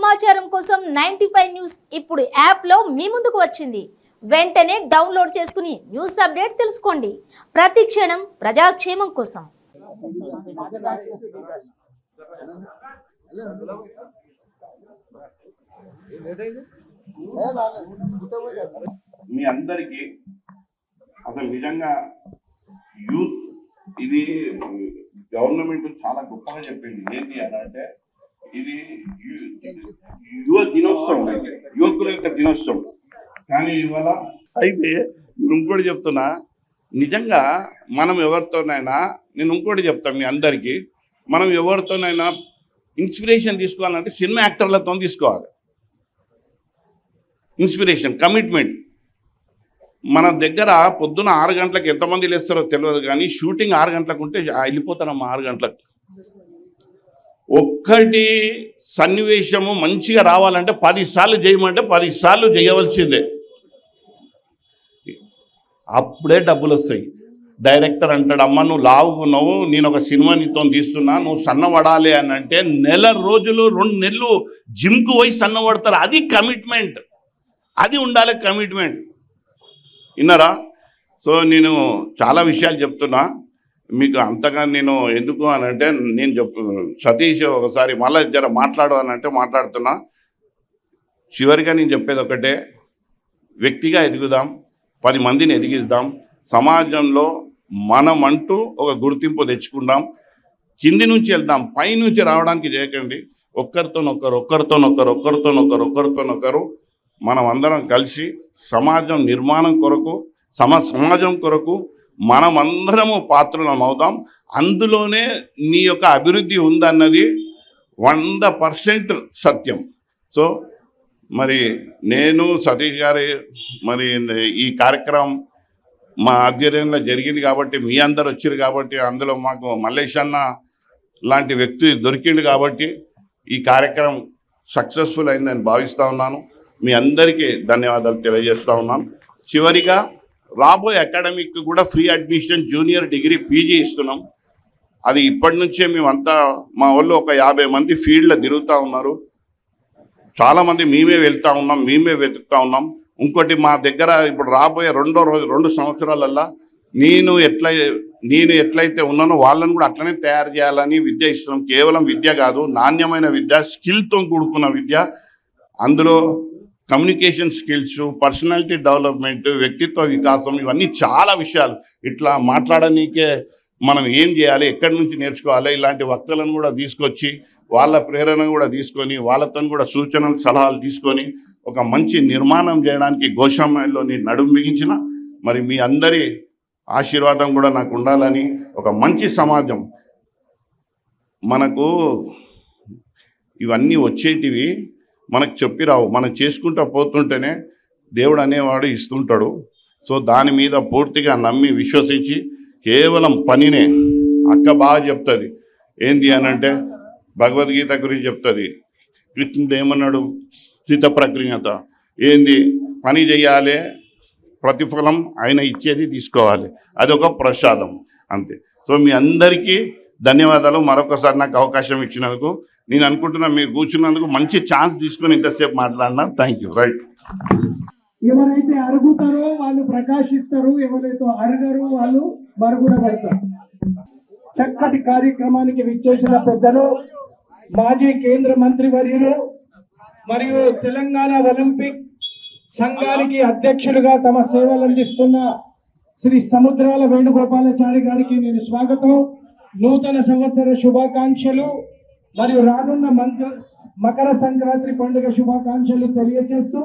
సమాచారం కోసం 95 న్యూస్ ఇప్పుడు యాప్ లో మీ ముందుకు వచ్చింది. వెంటనే డౌన్లోడ్ చేసుకుని న్యూస్ అప్డేట్ తెలుసుకోండి. ప్రతి క్షణం ప్రజాక్షేమం కోసం. మీ అందరికీ అసలు నిజంగా యూత్ ఇది గవర్నమెంట్ చాలా గొప్పగా చెప్పింది. ఏంటి అని అంటే ఇది యువ దినోత్సవం, యువకుల యొక్క దినోత్సవం. కానీ ఇవాళ అయితే ఇంకోటి చెప్తున్నా, నిజంగా మనం ఎవరితోనైనా, నేను ఇంకోటి చెప్తాను మీ అందరికీ, మనం ఎవరితోనైనా ఇన్స్పిరేషన్ తీసుకోవాలంటే సినిమా యాక్టర్లతో తీసుకోవాలి. Inspiration, commitment. మన దగ్గర పొద్దున 6 గంటలకు ఎంతమంది లేస్తారో తెలియదు, కానీ షూటింగ్ 6 గంటలకు ఉంటే వెళ్ళిపోతారమ్మా 6 గంటలకు. ఒక్కటి సన్నివేశము మంచిగా రావాలంటే 10 సార్లు చేయమంటే 10 సార్లు చేయవలసిందే. అప్పుడే డబ్బులు వస్తాయి. డైరెక్టర్ అంటాడు, అమ్మ నువ్వు లావుకున్నావు, నేను ఒక సినిమా నీతో తీస్తున్నా, నువ్వు సన్నబడాలి అని అంటే నెల రోజులు 2 నెలలు జిమ్కు పోయి సన్నబడతారు. అది కమిట్మెంట్, అది ఉండాలి కమిట్మెంట్. విన్నారా? సో నేను చాలా విషయాలు చెప్తున్నా మీకు. అంతగా నేను ఎందుకు అని అంటే, నేను సతీష్ ఒకసారి మళ్ళీ జర మాట్లాడు అని అంటే మాట్లాడుతున్నా. చివరిగా నేను చెప్పేది ఒకటే, వ్యక్తిగా ఎదుగుదాం, 10 మందిని ఎదిగిద్దాం, సమాజంలో మనమంటూ ఒక గుర్తింపు తెచ్చుకుందాం, కింది నుంచి వెళ్దాం, పై నుంచి రావడానికి చేయకండి. ఒక్కరితోనొక్కరు మనం అందరం కలిసి సమాజం నిర్మాణం కొరకు, సమాజం కొరకు మనమందరము పాత్రలం అవుదాం. అందులోనే నీ యొక్క అభివృద్ధి ఉందన్నది 100% సత్యం. సో మరి నేను సతీష్ గారి మరి ఈ కార్యక్రమం మా ఆధ్వర్యంలో జరిగింది కాబట్టి, మీ అందరు వచ్చారు కాబట్టి, అందులో మాకు మల్లేష్ అన్న లాంటి వ్యక్తి దొరికింది కాబట్టి ఈ కార్యక్రమం సక్సెస్ఫుల్ అయిందని భావిస్తూ ఉన్నాను. మీ అందరికీ ధన్యవాదాలు తెలియజేస్తూ ఉన్నాను. చివరిగా రాబోయే అకాడమిక్ కూడా free admission, junior degree, PG ఇస్తున్నాం. అది ఇప్పటి నుంచే మేమంతా, మా వాళ్ళు ఒక 50 మంది ఫీల్డ్లో తిరుగుతూ ఉన్నారు. చాలామంది మేమే వెళ్తూ ఉన్నాం, మేమే వెతుకుతూ ఉన్నాం. ఇంకోటి మా దగ్గర ఇప్పుడు రాబోయే 2 సంవత్సరాలల్లా నేను ఎట్లయితే ఉన్నానో వాళ్ళని కూడా అట్లనే తయారు చేయాలని విద్య ఇస్తున్నాం. కేవలం విద్య కాదు, నాణ్యమైన విద్య, స్కిల్తో కూడుకున్న విద్య. అందులో కమ్యూనికేషన్ స్కిల్స్, పర్సనాలిటీ డెవలప్మెంట్, వ్యక్తిత్వ వికాసం, ఇవన్నీ చాలా విషయాలు. ఇట్లా మాట్లాడనీకే మనం ఏం చేయాలి, ఎక్కడి నుంచి నేర్చుకోవాలి, ఇలాంటి వక్తలను కూడా తీసుకొచ్చి వాళ్ళ ప్రేరణ కూడా తీసుకొని, వాళ్ళతో కూడా సూచనలు సలహాలు తీసుకొని ఒక మంచి నిర్మాణం చేయడానికి గోశామయంలో నేను నడుము బిగించిన. మరి మీ అందరి ఆశీర్వాదం కూడా నాకు ఉండాలని, ఒక మంచి సమాజం మనకు ఇవన్నీ వచ్చేటివి మనకు చెప్పిరావు, మనం చేసుకుంటూ పోతుంటేనే దేవుడు అనేవాడు ఇస్తుంటాడు. సో దాని మీద పూర్తిగా నమ్మి విశ్వసించి కేవలం పనినే. అక్క బాగా చెప్తుంది ఏంది అని అంటే, భగవద్గీత గురించి చెప్తుంది. కృష్ణుడు ఏమన్నాడు, స్థిత ప్రజ్ఞత ఏంది, పని చేయాలి, ప్రతిఫలం ఆయన ఇచ్చేది తీసుకోవాలి, అదొక ప్రసాదం అంతే. సో మీ అందరికీ ధన్యవాదాలు. మరొకసారి నాకు అవకాశం ఇచ్చినందుకు. నేను అనుకుంటున్నా మీరు కూర్చున్నందుకు మంచి ఛాన్స్ తీసుకొని ఇంతసేపు మాట్లాడినా. Thank you. రైట్. ఎవరైతే అరుగుతారో వాళ్ళు ప్రకాశిస్తారు, ఎవరైతే అరగరు వాళ్ళు మరుగున పడతారు. చక్కటి కార్యక్రమానికి విచ్చేసిన పెద్దలు, మాజీ కేంద్ర మంత్రి వర్యులు మరియు తెలంగాణ ఒలింపిక్ సంఘానికి అధ్యక్షులుగా తమ సేవలు అందిస్తున్న శ్రీ సముద్రాల వేణుగోపాలాచారి గారికి నేను స్వాగతం, నూతన సంవత్సర శుభాకాంక్షలు మరియు రానున్న మకర సంక్రాంతి పండుగ శుభాకాంక్షలు తెలియజేస్తూ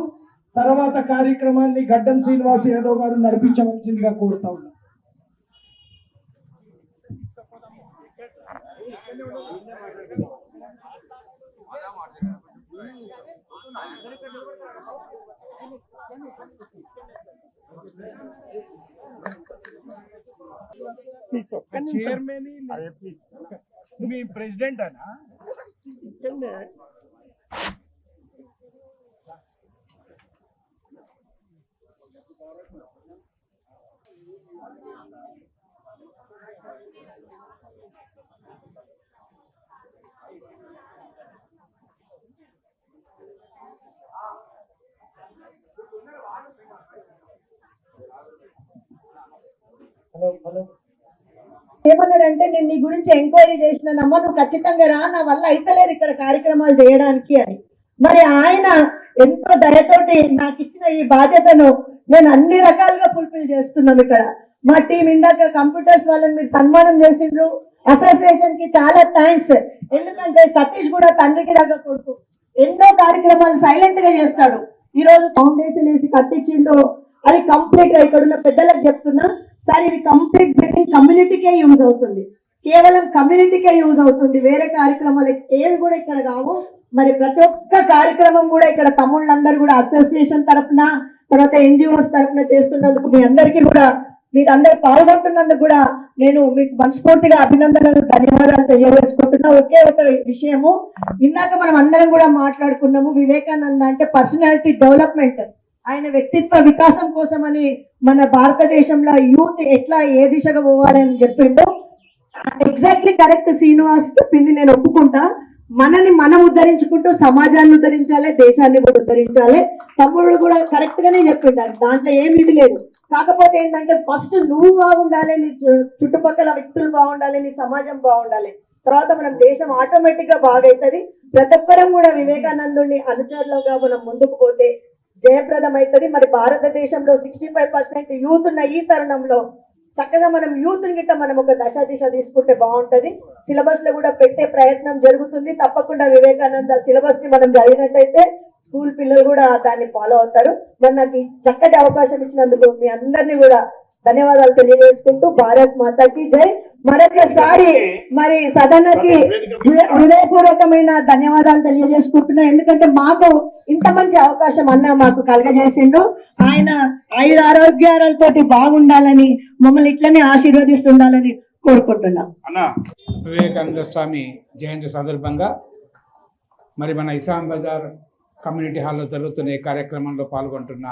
తర్వాత కార్యక్రమాన్ని గడ్డం శ్రీనివాస్ యాదవ్ గారు నడిపించవలసిందిగా కోరుతా ఉన్నాను. చైర్మన్ మీ ప్రెసిడెంట్ అనా? ఏమన్నాడంటే నేను నీ గురించి ఎంక్వైరీ చేసినానమ్మా, నువ్వు ఖచ్చితంగా రా, నా వల్ల అయితలేదు ఇక్కడ కార్యక్రమాలు చేయడానికి అని. మరి ఆయన ఎంతో దయతోటి నాకు ఇచ్చిన ఈ బాధ్యతను నేను అన్ని రకాలుగా ఫుల్ఫిల్ చేస్తున్నాం. ఇక్కడ మా టీం ఇందాక కంప్యూటర్స్ వాళ్ళని మీరు సన్మానం చేసిండ్రు, అసోసియేషన్ కి చాలా థ్యాంక్స్. ఎందుకంటే సతీష్ కూడా తండ్రికి దగ్గర కొడుకు, ఎన్నో కార్యక్రమాలు సైలెంట్ గా చేస్తాడు. ఈ రోజు ఫౌండేషన్ వేసి కట్టించిండు, అది కంప్లీట్ గా ఇక్కడ ఉన్న పెద్దలకు చెప్తున్నా సార్, ఇది కంప్లీట్ బిల్డింగ్ కమ్యూనిటీకే యూజ్ అవుతుంది, కేవలం కమ్యూనిటీకే యూజ్ అవుతుంది, వేరే కార్యక్రమాలు ఏవి కూడా ఇక్కడ కావు. మరి ప్రతి ఒక్క కార్యక్రమం కూడా ఇక్కడ తమ్ముళ్ళందరూ కూడా అసోసియేషన్ తరఫున, తర్వాత ఎన్జిఓస్ తరఫున చేస్తున్నందుకు మీ అందరికీ కూడా, మీరందరూ పాల్గొంటున్నందుకు కూడా నేను మీకు మనస్ఫూర్తిగా అభినందనలు, ధన్యవాదాలు తెలియజేసుకుంటున్నా. ఒకే ఒక విషయము, ఇందాక మనం అందరం కూడా మాట్లాడుకున్నాము, వివేకానంద అంటే పర్సనాలిటీ డెవలప్మెంట్, ఆయన వ్యక్తిత్వ వికాసం కోసమని మన భారతదేశంలో యూత్ ఎట్లా ఏ దిశగా పోవాలని చెప్పిండు. ఎగ్జాక్ట్లీ కరెక్ట్ శ్రీనివాస్ చెప్పింది, నేను ఒప్పుకుంటా. మనని మనం ఉద్ధరించుకుంటూ సమాజాన్ని ఉద్ధరించాలి, దేశాన్ని కూడా ఉద్ధరించాలి. తమ్ముడు కూడా కరెక్ట్ గానే చెప్పిండారు, దాంట్లో ఏమీ లేదు. కాకపోతే ఏంటంటే ఫస్ట్ నువ్వు బాగుండాలి, నీ చుట్టుపక్కల వ్యక్తులు బాగుండాలి, నీ సమాజం బాగుండాలి, తర్వాత మనం దేశం ఆటోమేటిక్ గా బాగైతుంది. ప్రతి ఒక్కరం కూడా వివేకానందుని అనుచరులుగా మనం ముందుకు పోతే జయప్రదం అవుతుంది. మరి భారతదేశంలో 65% యూత్ ఉన్న ఈ తరుణంలో చక్కగా మనం యూత్ గిట్ట మనం ఒక దిశ తీసుకుంటే బాగుంటది. సిలబస్ లో కూడా పెట్టే ప్రయత్నం జరుగుతుంది. తప్పకుండా వివేకానంద సిలబస్ ని మనం చదివినట్లయితే స్కూల్ పిల్లలు కూడా దాన్ని ఫాలో అవుతారు. మరి నాకు ఈ చక్కటి అవకాశం ఇచ్చినందుకు మీ అందరినీ కూడా ధన్యవాదాలు తెలియజేసుకుంటూ భారత్ మాతాకి జై. మరొకసారి మరి సదనకి హృదయపూర్వకమైన ధన్యవాదాలు తెలియజేసుకుంటున్నా. ఎందుకంటే మాకు ఇంత మంచి అవకాశం అన్న మాకు కలగజేసిండు. ఆయన 5 ఆరోగ్యాలతో బాగుండాలని, మమ్మల్ని ఇట్లనే ఆశీర్వదిస్తుండాలని కోరుకుంటున్నాం. వివేకానంద స్వామి జయంతి సందర్భంగా మరి మన ఇస్లాం బజార్ కమ్యూనిటీ హాల్లో జరుగుతున్న ఈ కార్యక్రమంలో పాల్గొంటున్న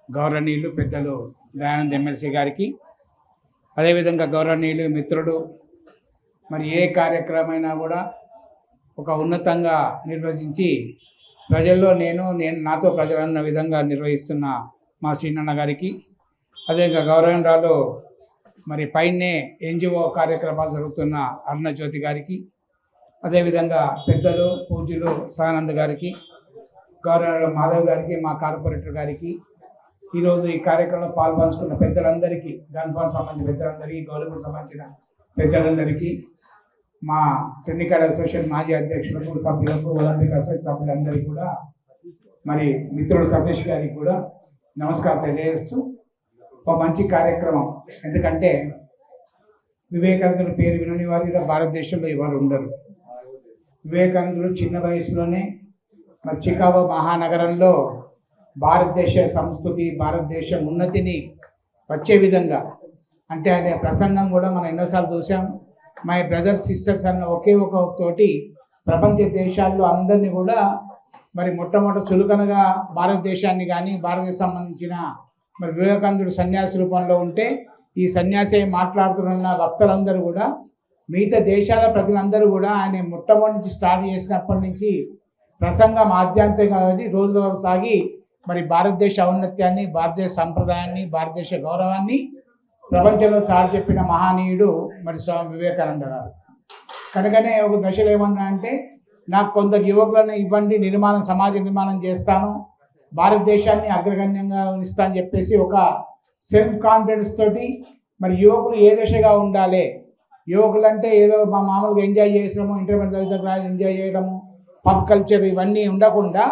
గౌరవనీయులు పెద్దలు దయానంద్ ఎమ్మెల్సీ గారికి, అదేవిధంగా గౌరవనీయులు మిత్రుడు, మరి ఏ కార్యక్రమైనా కూడా ఒక ఉన్నతంగా నిర్వహించి ప్రజల్లో నేను నాతో ప్రజలన్న విధంగా నిర్వహిస్తున్న మా శ్రీనన్న గారికి, అదేవిధంగా గౌరవనీయురాలు మరి పైనే ఎన్జిఓ కార్యక్రమాలు జరుగుతున్న అరుణజ్యోతి గారికి, అదేవిధంగా పెద్దలు పూజ్యులు సదానంద్ గారికి, గౌరవ మాధవ్ గారికి, మా కార్పొరేటర్ గారికి, ఈరోజు ఈ కార్యక్రమంలో పాల్పంచుకున్న పెద్దలందరికీ, గన్ఫాన్ సంబంధించిన పెద్దలందరికీ, గౌరవకు సంబంధించిన పెద్దలందరికీ, మా టెక్నికల్ అసోసియేషన్ మాజీ అధ్యక్షులకు, సభ్యులకు, ఒలింపిక్ అసోసియేషన్ సభ్యులందరికీ కూడా, మరి మిత్రుడు సతీష్ గారికి కూడా నమస్కారం తెలియజేస్తూ, ఒక మంచి కార్యక్రమం. ఎందుకంటే వివేకానందుల పేరు వినని వారు ఇలా భారతదేశంలో ఎవరు ఉండరు. వివేకానందుడు చిన్న వయసులోనే మరి చికాగో మహానగరంలో భారతదేశ సంస్కృతి, భారతదేశ ఉన్నతిని వచ్చే విధంగా, అంటే ఆయన ప్రసంగం కూడా మనం ఎన్నోసార్లు చూసాం. మై బ్రదర్స్ సిస్టర్స్ అన్న ఒకే ఒక తోటి ప్రపంచ దేశాల్లో అందరినీ కూడా మరి మొట్టమొదటి చులకనగా భారతదేశాన్ని కానీ భారతదేశం సంబంధించిన మరి వివేకానందుడు సన్యాసి రూపంలో ఉంటే, ఈ సన్యాసి మాట్లాడుతున్న వక్తలందరూ కూడా మిగతా దేశాల ప్రజలందరూ కూడా ఆయన మొట్టమొదటి నుంచి స్టార్ట్ చేసినప్పటి నుంచి ప్రసంగం ఆధ్యాత్మికంగా రోజు సాగి మరి భారతదేశ ఔన్నత్యాన్ని, భారతదేశ సంప్రదాయాన్ని, భారతదేశ గౌరవాన్ని ప్రపంచంలో చాటి చెప్పిన మహనీయుడు మరి స్వామి వివేకానంద గారు. కనుకనే ఒక దశలో ఏమన్నా అంటే, నాకు కొందరు యువకులను ఇవ్వండి, సమాజ నిర్మాణం చేస్తాను, భారతదేశాన్ని అగ్రగణ్యంగా ఇస్తా అని చెప్పేసి ఒక సెల్ఫ్ కాన్ఫిడెన్స్ తోటి మరి యువకులు ఏ దశగా ఉండాలి, యువకులు అంటే ఏదో మా మామూలుగా ఎంజాయ్ చేసడము, ఇంటర్మీడియట్ దగ్గర ఎంజాయ్ చేయడము, పబ్ కల్చర్ ఇవన్నీ ఉండకుండా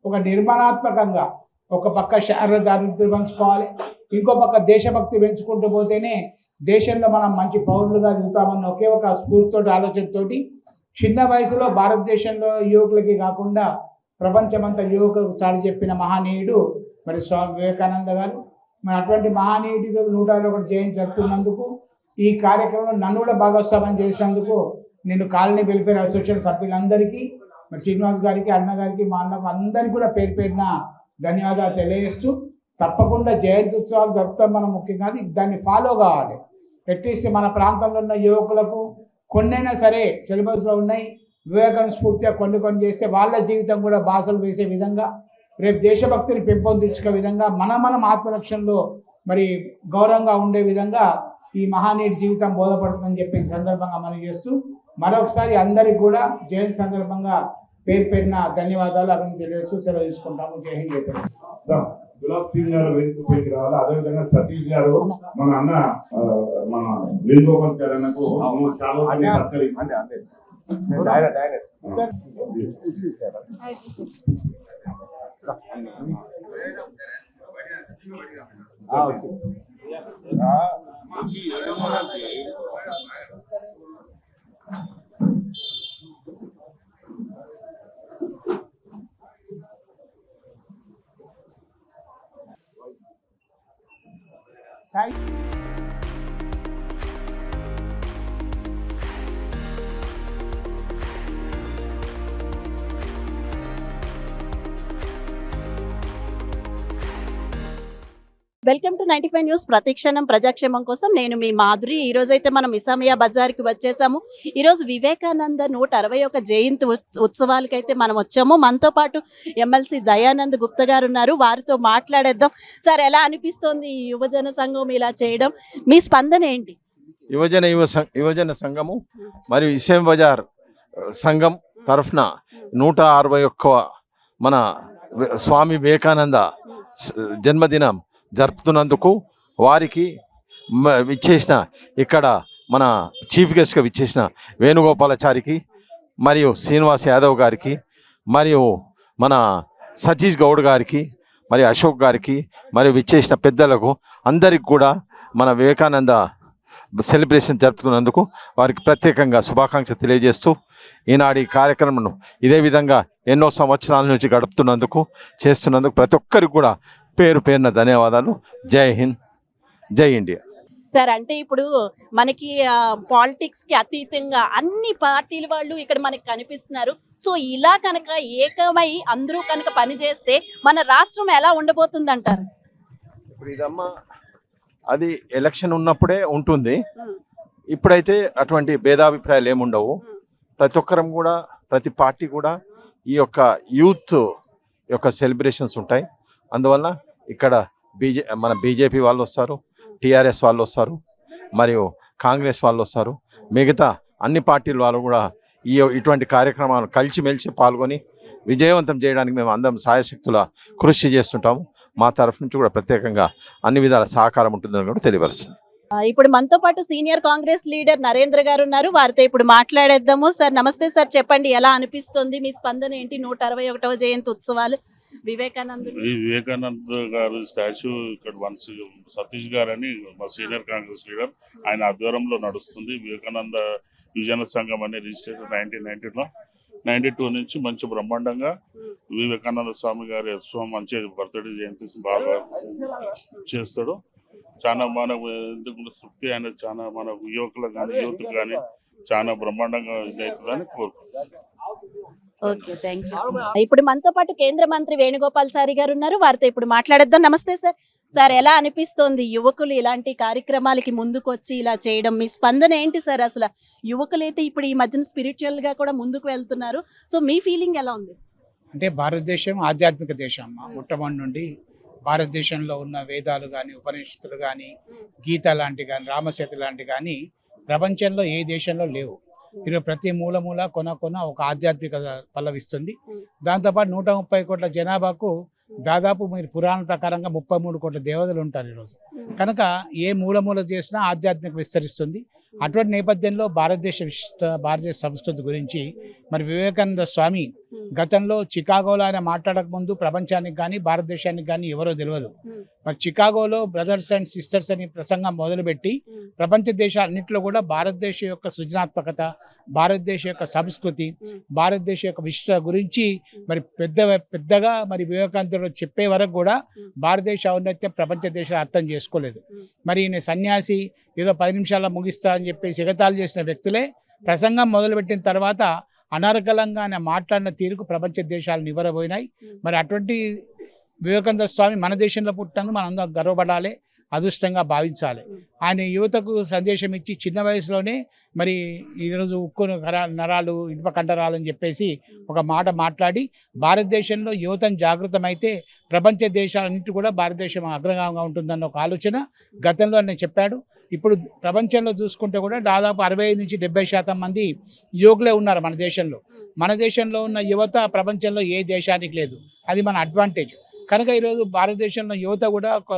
ఒక నిర్మాణాత్మకంగా ఒక పక్క శారీరదారులు పెంచుకోవాలి, ఇంకో పక్క దేశభక్తి పెంచుకుంటూ పోతేనే దేశంలో మనం మంచి పౌరులుగా దిగుతామన్న ఒకే ఒక స్ఫూర్తితోటి, ఆలోచనతోటి చిన్న వయసులో భారతదేశంలో యువకులకి కాకుండా ప్రపంచమంతా యువకులకు సాటి చెప్పిన మహనీయుడు మరి స్వామి వివేకానంద గారు. మరి అటువంటి మహనీయుడి 101 జయంతి జరుపుతున్నందుకు, ఈ కార్యక్రమంలో నన్ను కూడా భాగస్వామ్యం చేసినందుకు నేను కాలనీ వెల్ఫేర్ అసోసియేషన్ సభ్యులందరికీ, మరి శ్రీనివాస్ గారికి, అన్న గారికి, మా అన్నకు అందరికీ కూడా పేరు పేరున ధన్యవాదాలు తెలియజేస్తూ, తప్పకుండా జయంతి ఉత్సవాలు జరుపుతాం మనం ముఖ్యంగా, దాన్ని ఫాలో కావాలి. అట్లీస్ట్ మన ప్రాంతంలో ఉన్న యువకులకు కొన్నైనా సరే సిలబస్లో ఉన్నాయి, వివేకానంద స్ఫూర్తిగా కొన్ని చేస్తే వాళ్ళ జీవితం కూడా బాసలు వేసే విధంగా, రేపు దేశభక్తిని పెంపొందించుకునే విధంగా, మనం ఆత్మరక్షణలో మరి గౌరవంగా ఉండే విధంగా ఈ మహానీయుడి జీవితం బోధపడుతుందని చెప్పి ఈ సందర్భంగా మనం చేస్తూ మరొకసారి అందరికి కూడా జయంతి సందర్భంగా పేరు పేరున ధన్యవాదాలు అభినందనలు తెలియజేస్తూ సెలవు తీసుకుంటాము. జై హింద్. గులాబ్ సింగ్ గారు వేదికపైకి రావాలి. అదేవిధంగా సతీష్ గారు మన అన్న మన వేణుగోపాల్ చరణకు చాలా వెల్కమ్ టు 95 న్యూస్. ప్రతిక్షణం ప్రజాక్షేమం కోసం నేను మీ మాధురి. ఈ రోజు అయితే మనం ఇసామియా బజార్కి వచ్చేసాము. ఈరోజు వివేకానంద 161 జయంతి ఉత్సవాలకైతే మనం వచ్చాము. మనతో పాటు ఎమ్మెల్సీ దయానంద్ గుప్తా గారు ఉన్నారు. వారితో మాట్లాడేద్దాం. సార్, ఎలా అనిపిస్తోంది ఈ యువజన సంఘం ఇలా చేయడం? మీ స్పందన ఏంటి? యువజన సంఘము మరియు ఇసామియా బజార్ సంఘం తరఫున 161 మన స్వామి వివేకానంద జన్మదినం జరుపుతున్నందుకు వారికి విచ్చేసిన ఇక్కడ మన చీఫ్ గెస్ట్గా విచ్చేసిన వేణుగోపాలాచారికి మరియు శ్రీనివాస్ యాదవ్ గారికి మరియు మన సతీష్ గౌడ్ గారికి మరియు అశోక్ గారికి మరియు విచ్చేసిన పెద్దలకు అందరికి కూడా మన వివేకానంద సెలబ్రేషన్ జరుపుతున్నందుకు వారికి ప్రత్యేకంగా శుభాకాంక్షలు తెలియజేస్తూ ఈనాడు ఈ కార్యక్రమం ఇదే విధంగా ఎన్నో సంవత్సరాల నుంచి చేస్తున్నందుకు ప్రతి ఒక్కరికి కూడా పేరు పేరున ధన్యవాదాలు. జై హింద్, జై ఇండియా. సార్, అంటే ఇప్పుడు మనకి పాలిటిక్స్కి అతీతంగా అన్ని పార్టీల వాళ్ళు ఇక్కడ మనకి కనిపిస్తున్నారు. సో ఇలా కనుక ఏకమై అందరూ కనుక పనిచేస్తే మన రాష్ట్రం ఎలా ఉండబోతుంది అంటారు? ఇప్పుడు ఇదమ్మా అది ఎలక్షన్ ఉన్నప్పుడే ఉంటుంది. ఇప్పుడైతే అటువంటి భేదాభిప్రాయాలు ఏముండవు. ప్రతి ఒక్కరం కూడా ప్రతి పార్టీ కూడా ఈ యొక్క యూత్ యొక్క సెలబ్రేషన్స్ ఉంటాయి. అందువల్ల ఇక్కడ మన బీజేపీ వాళ్ళు వస్తారు, టీఆర్ఎస్ వాళ్ళు వస్తారు, మరియు కాంగ్రెస్ వాళ్ళు వస్తారు. మిగతా అన్ని పార్టీల వాళ్ళు కూడా ఇటువంటి కార్యక్రమాలు కలిసిమెలిసి పాల్గొని విజయవంతం చేయడానికి మేము అందరం సాయశక్తుల కృషి చేస్తుంటాము. మా తరఫు నుంచి కూడా ప్రత్యేకంగా అన్ని విధాల సహకారం ఉంటుందని కూడా తెలియపరుస్తుంది. ఇప్పుడు మనతో పాటు సీనియర్ కాంగ్రెస్ లీడర్ నరేంద్ర గారు ఉన్నారు. వారితో ఇప్పుడు మాట్లాడేద్దాము. సార్, నమస్తే సార్. చెప్పండి, ఎలా అనిపిస్తుంది? మీ స్పందన ఏంటి? 161వ జయంతి ఉత్సవాలు వివేకానంద గారు స్టాచ్యూ ఇక్కడ సతీష్ గారు అని మా సీనియర్ కాంగ్రెస్ లీడర్, ఆయన ఆధ్వర్యంలో నడుస్తుంది. వివేకానంద యువజన సంఘం అనే రిజిస్ట్రేషన్ 1990లో 92 నుంచి మంచి బ్రహ్మాండంగా వివేకానంద స్వామి గారి మంచి బర్త్డే జయంతి బాగా చేస్తాడు. చాలా మనకు ఎందుకు తృప్తి ఆయన చాలా మన యువకులకు కానీ యూత్ కానీ చాలా బ్రహ్మాండంగా ఇదవుతుందని కోరుకుంటున్నాను. Okay, thank you. ఇప్పుడు మనతో పాటు కేంద్ర మంత్రి వేణుగోపాలాచారి గారు ఉన్నారు. వారితో ఇప్పుడు మాట్లాడేద్దాం. నమస్తే సార్. సార్, ఎలా అనిపిస్తోంది యువకులు ఇలాంటి కార్యక్రమాలకి ముందుకు వచ్చి ఇలా చేయడం? మీ స్పందన ఏంటి సార్? అసలు యువకులైతే ఇప్పుడు ఈ మధ్యన స్పిరిచువల్ గా కూడా ముందుకు వెళ్తున్నారు. సో మీ ఫీలింగ్ ఎలా ఉంది? అంటే భారతదేశం ఆధ్యాత్మిక దేశం అమ్మ. మొట్టమొదటి నుండి భారతదేశంలో ఉన్న వేదాలు కానీ, ఉపనిషత్తులు కానీ, గీత లాంటి కానీ, రామశేత లాంటి కానీ ప్రపంచంలో ఏ దేశంలో లేవు. ఈరోజు ప్రతి మూల కొన ఒక ఆధ్యాత్మిక పల్లవిస్తుంది. దాంతోపాటు 130 కోట్ల జనాభాకు దాదాపు మీరు పురాణ ప్రకారంగా 33 కోట్ల దేవతలు ఉంటారు ఈరోజు. కనుక ఏ మూల చేసినా ఆధ్యాత్మిక విస్తరిస్తుంది. అటువంటి నేపథ్యంలో భారతదేశ సంస్కృతి గురించి మరి వివేకానంద స్వామి గతంలో చికాగోలో ఆయన మాట్లాడక ముందు ప్రపంచానికి కానీ భారతదేశానికి కానీ ఎవరో తెలియదు. మరి చికాగోలో బ్రదర్స్ అండ్ సిస్టర్స్ అని ప్రసంగం మొదలుపెట్టి ప్రపంచ దేశాలన్నింటిలో కూడా భారతదేశం యొక్క సృజనాత్మకత, భారతదేశం యొక్క సంస్కృతి, భారతదేశం యొక్క విశిష్టత గురించి మరి పెద్దగా మరి వివేకానందుడు చెప్పే వరకు కూడా భారతదేశ ఔన్నత్యం ప్రపంచ దేశాలు అర్థం చేసుకోలేదు. మరి ఈయన సన్యాసి ఏదో 10 నిమిషాల్లో ముగిస్తా అని చెప్పేసి ఎగతాళి చేసిన వ్యక్తులే ప్రసంగం మొదలుపెట్టిన తర్వాత అనర్గళంగా ఆయన మాట్లాడిన తీరుకు ప్రపంచ దేశాలు నివ్వరబోయినాయి. మరి అటువంటి వివేకానంద స్వామి మన దేశంలో పుట్టినందుకు మనం అందరం గర్వపడాలి, అదృష్టంగా భావించాలి. ఆయన యువతకు సందేశం ఇచ్చి చిన్న వయసులోనే మరి ఈరోజు ఉక్కు నరాలు ఇనుప కండరాలు అని చెప్పేసి ఒక మాట మాట్లాడి భారతదేశంలో యువతను జాగృతమైతే ప్రపంచ దేశాలన్నింటి కూడా భారతదేశం అగ్రగామంగా ఉంటుందన్న ఒక ఆలోచన గతంలో ఆయన చెప్పాడు. ఇప్పుడు ప్రపంచంలో చూసుకుంటే కూడా దాదాపు 65 నుంచి 70% మంది యువకులే ఉన్నారు మన దేశంలో. మన దేశంలో ఉన్న యువత ప్రపంచంలో ఏ దేశానికి లేదు. అది మన అడ్వాంటేజ్. కనుక ఈరోజు భారతదేశంలో యువత కూడా ఒక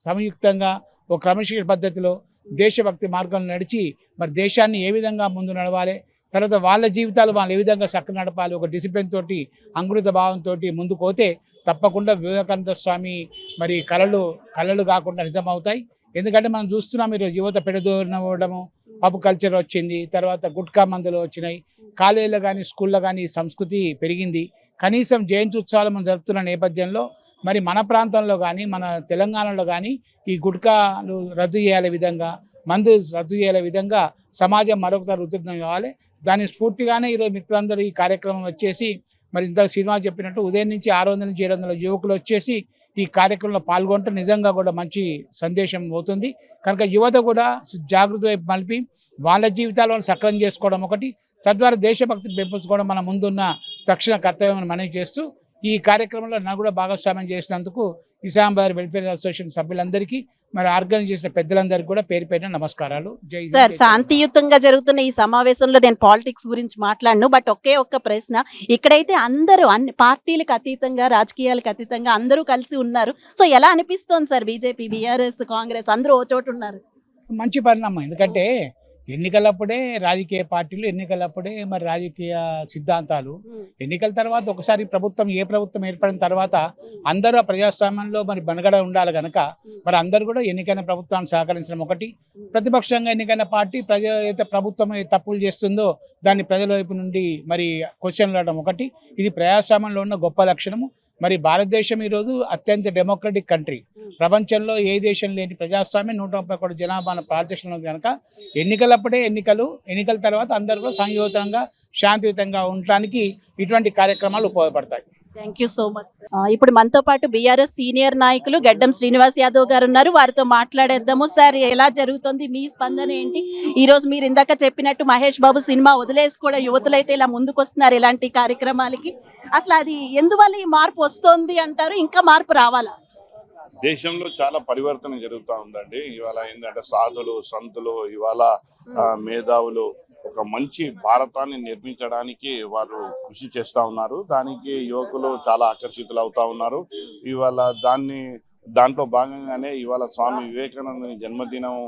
సంయుక్తంగా ఒక క్రమశిక్షణ పద్ధతిలో దేశభక్తి మార్గంలో నడిచి మరి దేశాన్ని ఏ విధంగా ముందు నడవాలి, తర్వాత వాళ్ళ జీవితాలు వాళ్ళు ఏ విధంగా చక్కగా నడపాలి, ఒక డిసిప్లిన్ తోటి అంకురిత భావంతో ముందుకు పోతే తప్పకుండా వివేకానంద స్వామి మరి కళలు కాకుండా నిజమవుతాయి. ఎందుకంటే మనం చూస్తున్నాం ఈరోజు యువత పెడదోడము, పబ్ కల్చర్ వచ్చింది, తర్వాత గుట్కా మందులు వచ్చినాయి, కాలేజీలో కానీ స్కూల్లో కానీ సంస్కృతి పెరిగింది. కనీసం జయంతి ఉత్సవాలు మనం జరుపుతున్న నేపథ్యంలో మరి మన ప్రాంతంలో కానీ మన తెలంగాణలో కానీ ఈ గుట్కాలు రద్దు చేయాలే విధంగా, మందు రద్దు చేయాలే విధంగా సమాజం మరొకసారి ఉధృతం కావాలి. దాని స్ఫూర్తిగానే ఈరోజు మిత్రులందరూ ఈ కార్యక్రమం వచ్చేసి మరి ఇంతకు శ్రీనివాస్ చెప్పినట్టు ఉదయం నుంచి 600 నుంచి 700 యువకులు వచ్చేసి ఈ కార్యక్రమంలో పాల్గొంటే నిజంగా కూడా మంచి సందేశం అవుతుంది. కనుక యువత కూడా జాగృతి వైపు మలిపి వాళ్ళ జీవితాలను సక్రమం చేసుకోవడం ఒకటి, తద్వారా దేశభక్తిని పెంపొంచుకోవడం మన ముందున్న తక్షణ కర్తవ్యం మనవి చేస్తూ ఈ కార్యక్రమంలో నాకు కూడా భాగస్వామ్యం చేసినందుకు నిజామాబాద్ వెల్ఫేర్ అసోసియేషన్ సభ్యులందరికీ మరి ఆర్గనైజ్ చేసిన పెద్దలందరికీ కూడా పేరు పేరున నమస్కారాలు. జై హింద్, సార్, జై శాంతియుతంగా జరుగుతున్న ఈ సమావేశంలో నేను పాలిటిక్స్ గురించి మాట్లాడను, బట్ ఒకే ఒక్క ప్రశ్న. ఇక్కడైతే అందరూ అన్ని పార్టీలకు అతీతంగా, రాజకీయాలకు అతీతంగా అందరూ కలిసి ఉన్నారు. సో ఎలా అనిపిస్తోంది సార్? బీజేపీ, బీఆర్ఎస్, కాంగ్రెస్ అందరూ ఓ చోటు ఉన్నారు. మంచి పరిణామం. ఎందుకంటే ఎన్నికలప్పుడే రాజకీయ పార్టీలు, ఎన్నికలప్పుడే మరి రాజకీయ సిద్ధాంతాలు, ఎన్నికల తర్వాత ఒకసారి ఏ ప్రభుత్వం ఏర్పడిన తర్వాత అందరూ ఆ ప్రజాస్వామ్యంలో మరి మనుగడ ఉండాలి కనుక మరి అందరూ కూడా ఎన్నికైన ప్రభుత్వాన్ని సహకరించడం ఒకటి, ప్రతిపక్షంగా ఎన్నికైన పార్టీ అయితే ప్రభుత్వం తప్పులు చేస్తుందో దాన్ని ప్రజల వైపు నుండి మరి క్వశ్చన్లు అడగడం ఒకటి. ఇది ప్రజాస్వామ్యంలో ఉన్న గొప్ప లక్షణము. మరి భారతదేశం ఈరోజు అత్యంత డెమోక్రటిక్ కంట్రీ. ప్రపంచంలో ఏ దేశం లేని ప్రజాస్వామ్యం, 130 కోట్ల జనాభా భారతదేశంలో కనుక ఎన్నికలప్పుడే ఎన్నికల తర్వాత అందరూ కూడా సంయోజితంగా శాంతియుతంగా ఉండటానికి ఇటువంటి కార్యక్రమాలు ఉపయోగపడతాయి. Thank you so much. ఇప్పుడు మనతో పాటు బీఆర్ఎస్ సీనియర్ నాయకులు గడ్డం శ్రీనివాస్ యాదవ్ గారు ఉన్నారు. వారితో మాట్లాడేద్దాము. సార్, ఎలా జరుగుతుంది? మీ స్పందన ఏంటి? ఈ రోజు మీరు ఇందాక చెప్పినట్టు మహేష్ బాబు సినిమా వదిలేసి కూడా యువతులైతే ఇలా ముందుకు వస్తున్నారు ఇలాంటి కార్యక్రమాలకి. అసలు అది ఎందువల్ల ఈ మార్పు వస్తుంది అంటారు? ఇంకా మార్పు రావాలా? దేశంలో చాలా పరివర్తన జరుగుతూ ఉందండి. ఇవాళ ఏంటంటే సాధులు, సంతులు, ఇవాళ మేధావులు ఒక మంచి భారతాన్ని నిర్మించడానికి వారు కృషి చేస్తూ ఉన్నారు. దానికి యువకులు చాలా ఆకర్షితులు అవుతా ఉన్నారు. ఇవాళ దాంట్లో భాగంగానే ఇవాళ స్వామి వివేకానంద జన్మదినం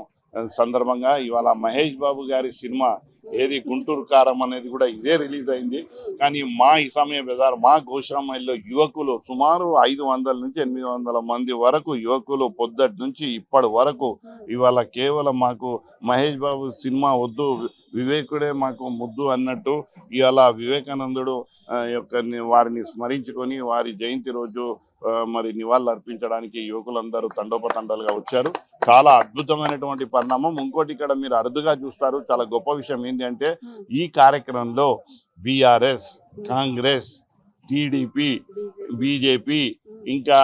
సందర్భంగా ఇవాళ మహేష్ బాబు గారి సినిమా ఏది గుంటూరు కారం అనేది కూడా ఇదే రిలీజ్ అయింది. కానీ మా ఇసామియా బజార్, మా గోశామల్లో యువకులు సుమారు 500 నుంచి 800 మంది వరకు యువకులు పొద్దుటి నుంచి ఇప్పటి వరకు ఇవాళ కేవలం మాకు మహేష్ బాబు సినిమా వద్దు, వివేకుడే మాకు ముద్దు అన్నట్టు ఇవాళ వివేకానందుడు వారిని స్మరించుకొని వారి జయంతి రోజు మరి నివాళులు అర్పించడానికి యువకులందరూ తండోపతండాలుగా వచ్చారు. చాలా అద్భుతమైనటువంటి పరిణామం. ఇంకోటి ఇక్కడ మీరు అరుదుగా చూస్తారు, చాలా గొప్ప విషయం ఏంటి అంటే ఈ కార్యక్రమంలో బీఆర్ఎస్, కాంగ్రెస్, టీడీపీ, బీజేపీ, ఇంకా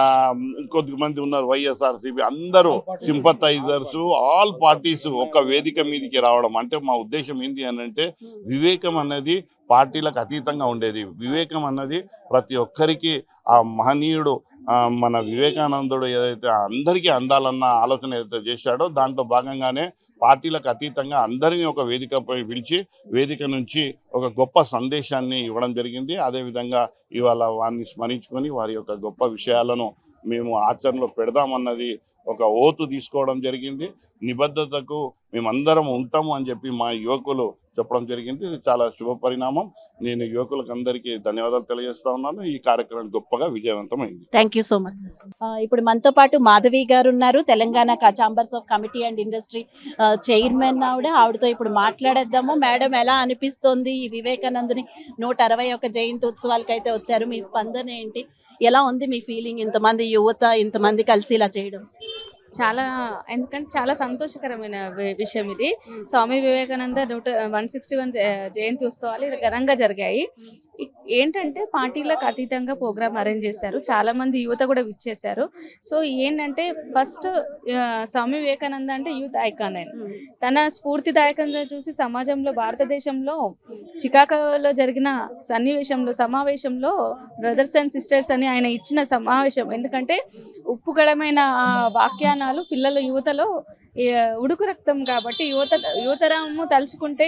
ఇంకొద్దిమంది ఉన్నారు, వైఎస్ఆర్సీపీ, అందరూ సింపథైజర్స్, ఆల్ పార్టీస్ ఒక వేదిక మీదకి రావడం. అంటే మా ఉద్దేశం ఏంటి అని అంటే వివేకం అనేది పార్టీలకు అతీతంగా ఉండేది. వివేకం అన్నది ప్రతి ఒక్కరికి ఆ మహనీయుడు మన వివేకానందుడు ఏదైతే అందరికీ అందాలన్న ఆలోచన ఏదైతే చేశాడో దాంట్లో భాగంగానే పార్టీలకు అతీతంగా అందరినీ ఒక వేదికపై పిలిచి వేదిక నుంచి ఒక గొప్ప సందేశాన్ని ఇవ్వడం జరిగింది. అదేవిధంగా ఇవాళ వారిని స్మరించుకొని వారి యొక్క గొప్ప విషయాలను మేము ఆచరణలో పెడదామన్నది ఒక ఓతు తీసుకోవడం జరిగింది. నిబద్ధతకు మేమందరం ఉంటాము అని చెప్పి మా యువకులు చెప్పడం జరిగింది. ఇది చాలా శుభ పరిణామం. నేను యువకులకు అందరికీ ధన్యవాదాలు తెలియజేస్తా ఉన్నాను. ఈ కార్యక్రమం గొప్పగా విజయవంతమైంది. Thank you so much. ఇప్పుడు మనతో పాటు మాధవి గారు ఉన్నారు, Telangana chambers of committee and industry chairman ఆవిడతో ఇప్పుడు మాట్లాడేద్దాము. మేడం, ఎలా అనిపిస్తోంది? ఈ వివేకానందుని 161 జయంతి ఉత్సవాలకు అయితే వచ్చారు. మీ స్పందన ఏంటి? ఎలా ఉంది మీ ఫీలింగ్? ఇంతమంది యువత ఇంతమంది కలిసి ఇలా చేయడం ఎందుకంటే చాలా సంతోషకరమైన విషయం ఇది. స్వామి వివేకానంద 161 జయంతి ఉత్సవాలు ఘనంగా జరిగాయి. ఏంటంటే పార్టీలకు అతీతంగా ప్రోగ్రామ్ అరేంజ్ చేశారు. చాలా మంది యువత కూడా విచ్చేశారు. సో ఏంటంటే ఫస్ట్ స్వామి వివేకానంద అంటే యూత్ ఐకాన్. తన స్ఫూర్తిదాయకంగా చూసి సమాజంలో, భారతదేశంలో చికాగోలో జరిగిన సమావేశంలో బ్రదర్స్ అండ్ సిస్టర్స్ అని ఆయన ఇచ్చిన సమావేశం. ఎందుకంటే ఉప్పుగడమైన ఆ వాక్యానాలు పిల్లల యువతలో ఉడుకు రక్తం కాబట్టి యువతరము తలుచుకుంటే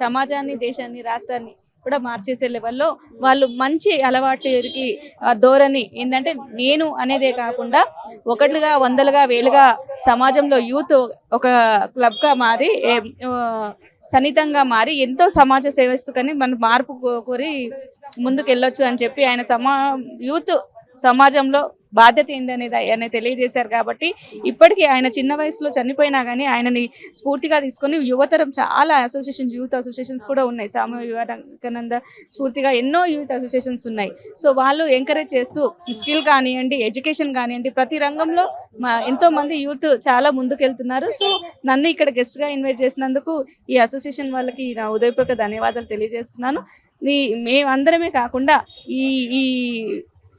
సమాజాన్ని, దేశాన్ని, రాష్ట్రాన్ని కూడా మార్చేసే లెవెల్లో వాళ్ళు మంచి అలవాటుకి ధోరణి ఏంటంటే నేను అనేదే కాకుండా ఒకటిగా, వందలుగా, వేలుగా సమాజంలో యూత్ ఒక క్లబ్గా మారి సన్నిహితంగా మారి ఎంతో సమాజ సేవస్తుకని మన మార్పు కోరి ముందుకు వెళ్ళొచ్చు అని చెప్పి ఆయన యూత్ సమాజంలో బాధ్యత ఏంటనేది ఆయన తెలియజేశారు. కాబట్టి ఇప్పటికీ ఆయన చిన్న వయసులో చనిపోయినా కానీ ఆయనని స్ఫూర్తిగా తీసుకొని యువతరం చాలా అసోసియేషన్స్, యూత్ అసోసియేషన్స్ కూడా ఉన్నాయి. స్వామి వివేకానంద స్ఫూర్తిగా ఎన్నో యూత్ అసోసియేషన్స్ ఉన్నాయి. సో వాళ్ళు ఎంకరేజ్ చేస్తూ స్కిల్ కానివ్వండి, ఎడ్యుకేషన్ కానివ్వండి, ప్రతి రంగంలో ఎంతో మంది యూత్ చాలా ముందుకెళ్తున్నారు. సో నన్ను ఇక్కడ గెస్ట్గా ఇన్వైట్ చేసినందుకు ఈ అసోసియేషన్ వాళ్ళకి నా ఉదయపూర్వక ధన్యవాదాలు తెలియజేస్తున్నాను. మేమందరమే కాకుండా ఈ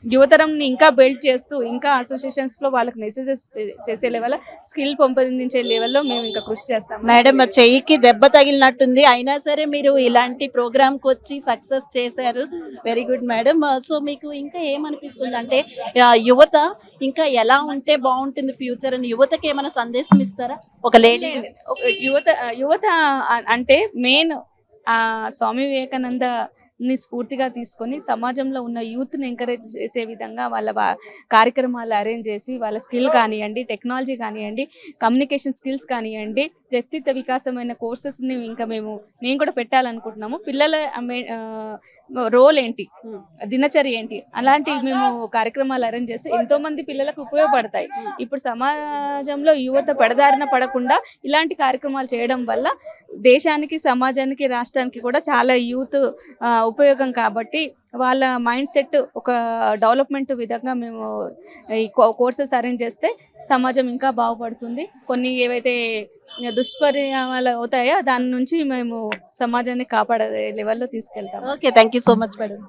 యువతరంని ఇంకా బిల్డ్ చేస్తూ ఇంకా అసోసియేషన్స్ లో వాళ్ళకి మెసేజెస్ చేసే లెవెల్, స్కిల్ పెంపొందించే లెవెల్లో మేము ఇంకా కృషి చేస్తాం. మేడం చెయ్యికి దెబ్బ తగిలినట్టుంది, అయినా సరే మీరు ఇలాంటి ప్రోగ్రామ్ కి వచ్చి సక్సెస్ చేశారు. Very good madam. సో మీకు ఇంకా ఏమనిపిస్తుంది అంటే యువత ఇంకా ఎలా ఉంటే బాగుంటుంది ఫ్యూచర్ అని యువతకి ఏమైనా సందేశం ఇస్తారా? ఒక లేడీ యువత అంటే మెయిన్ స్వామి వివేకానంద ని స్ఫూర్తిగా తీసుకొని సమాజంలో ఉన్న యూత్ని ఎంకరేజ్ చేసే విధంగా వాళ్ళ కార్యక్రమాలు అరేంజ్ చేసి వాళ్ళ స్కిల్ కానివ్వండి, టెక్నాలజీ కానివ్వండి, కమ్యూనికేషన్ స్కిల్స్ కానివ్వండి, వ్యక్తిత్వ వికాసమైన కోర్సెస్ని ఇంకా మేము కూడా పెట్టాలనుకుంటున్నాము. పిల్లల రోల్ ఏంటి, దినచర్య ఏంటి, అలాంటి మేము కార్యక్రమాలు అరేంజ్ చేస్తే ఎంతో మంది పిల్లలకు ఉపయోగపడతాయి. ఇప్పుడు సమాజంలో యువత పెడదారిన పడకుండా ఇలాంటి కార్యక్రమాలు చేయడం వల్ల దేశానికి, సమాజానికి, రాష్ట్రానికి కూడా చాలా యూత్ ఉపయోగం. కాబట్టి వాళ్ళ మైండ్ సెట్ ఒక డెవలప్మెంట్ విధంగా మేము ఈ కోర్సెస్ అరేంజ్ చేస్తే సమాజం ఇంకా బాగుపడుతుంది. కొన్ని ఏవైతే దుష్పరిణామాలు అవుతాయో దాని నుంచి మేము సమాజాన్ని కాపాడే లెవెల్లో తీసుకెళ్తాం. Okay, thank you so much madam.